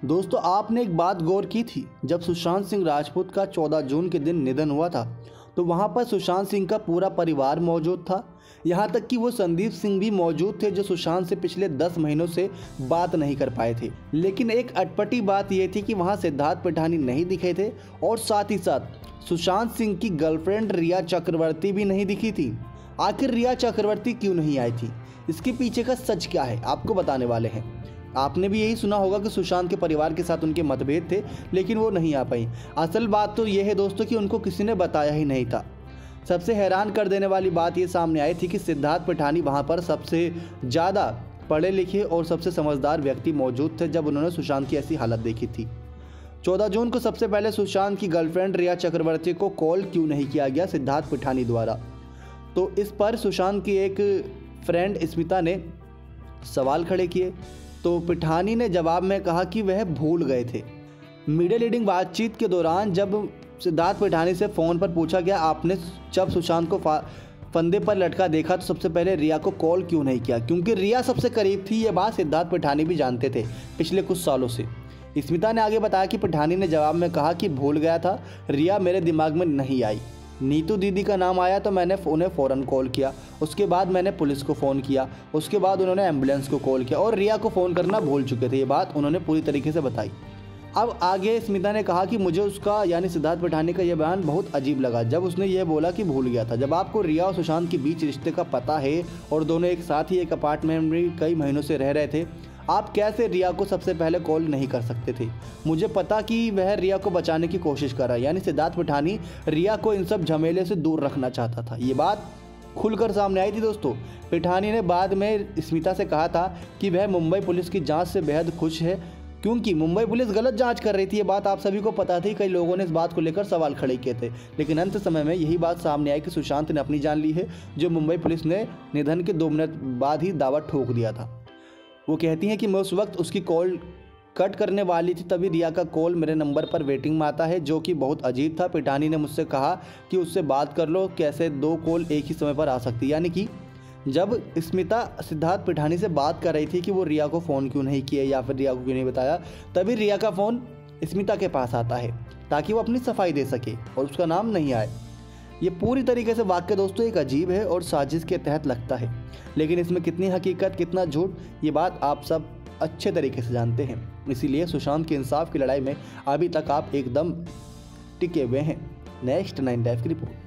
दोस्तों, आपने एक बात गौर की थी, जब सुशांत सिंह राजपूत का 14 जून के दिन निधन हुआ था तो वहां पर सुशांत सिंह का पूरा परिवार मौजूद था। यहां तक कि वो संदीप सिंह भी मौजूद थे जो सुशांत से पिछले 10 महीनों से बात नहीं कर पाए थे। लेकिन एक अटपटी बात यह थी कि वहां सिद्धार्थ पिठानी नहीं दिखे थे और साथ ही साथ सुशांत सिंह की गर्लफ्रेंड रिया चक्रवर्ती भी नहीं दिखी थी। आखिर रिया चक्रवर्ती क्यों नहीं आई थी, इसके पीछे का सच क्या है, आपको बताने वाले हैं। आपने भी यही सुना होगा कि सुशांत के परिवार के साथ उनके मतभेद थे लेकिन वो नहीं आ पाई। असल बात तो यह है दोस्तों कि उनको किसी ने बताया ही नहीं था। सबसे हैरान कर देने वाली बात ये सामने आई थी कि सिद्धार्थ पिठानी वहाँ पर सबसे ज़्यादा पढ़े लिखे और सबसे समझदार व्यक्ति मौजूद थे जब उन्होंने सुशांत की ऐसी हालत देखी थी। 14 जून को सबसे पहले सुशांत की गर्लफ्रेंड रिया चक्रवर्ती को कॉल क्यों नहीं किया गया सिद्धार्थ पिठानी द्वारा, तो इस पर सुशांत की एक फ्रेंड स्मिता ने सवाल खड़े किए। तो पिठानी ने जवाब में कहा कि वह भूल गए थे। मीडिया लीडिंग बातचीत के दौरान जब सिद्धार्थ पिठानी से फ़ोन पर पूछा गया आपने जब सुशांत को फंदे पर लटका देखा तो सबसे पहले रिया को कॉल क्यों नहीं किया, क्योंकि रिया सबसे करीब थी। ये बात सिद्धार्थ पिठानी भी जानते थे पिछले कुछ सालों से। स्मिता ने आगे बताया कि पिठानी ने जवाब में कहा कि भूल गया था, रिया मेरे दिमाग में नहीं आई। नीतू दीदी का नाम आया तो मैंने उन्हें फ़ौरन कॉल किया, उसके बाद मैंने पुलिस को फ़ोन किया, उसके बाद उन्होंने एम्बुलेंस को कॉल किया और रिया को फ़ोन करना भूल चुके थे। ये बात उन्होंने पूरी तरीके से बताई। अब आगे स्मिता ने कहा कि मुझे उसका यानी सिद्धार्थ पिठानी का यह बयान बहुत अजीब लगा जब उसने ये बोला कि भूल गया था। जब आपको रिया और सुशांत के बीच रिश्ते का पता है और दोनों एक साथ ही एक अपार्टमेंट में कई महीनों से रह रहे थे, आप कैसे रिया को सबसे पहले कॉल नहीं कर सकते थे। मुझे पता कि वह रिया को बचाने की कोशिश कर रहा है, यानी सिद्धार्थ पिठानी रिया को इन सब झमेले से दूर रखना चाहता था। ये बात खुलकर सामने आई थी दोस्तों। पिठानी ने बाद में स्मिता से कहा था कि वह मुंबई पुलिस की जांच से बेहद खुश है क्योंकि मुंबई पुलिस गलत जांच कर रही थी। ये बात आप सभी को पता थी। कई लोगों ने इस बात को लेकर सवाल खड़े किए थे, लेकिन अंत समय में यही बात सामने आई कि सुशांत ने अपनी जान ली है, जो मुंबई पुलिस ने निधन के 2 मिनट बाद ही दावा ठोक दिया था। वो कहती हैं कि मैं उस वक्त उसकी कॉल कट करने वाली थी, तभी रिया का कॉल मेरे नंबर पर वेटिंग में आता है, जो कि बहुत अजीब था। पिठानी ने मुझसे कहा कि उससे बात कर लो, कैसे 2 कॉल एक ही समय पर आ सकती है। यानी कि जब स्मिता सिद्धार्थ पिठानी से बात कर रही थी कि वो रिया को फ़ोन क्यों नहीं किया या फिर रिया को क्यों नहीं बताया, तभी रिया का फ़ोन स्मिता के पास आता है ताकि वो अपनी सफाई दे सके और उसका नाम नहीं आए। ये पूरी तरीके से वाक्य दोस्तों एक अजीब है और साजिश के तहत लगता है, लेकिन इसमें कितनी हकीकत कितना झूठ, ये बात आप सब अच्छे तरीके से जानते हैं। इसीलिए सुशांत के इंसाफ की लड़ाई में अभी तक आप एकदम टिके हुए हैं। नेक्स्ट 9 लाइव की रिपोर्ट।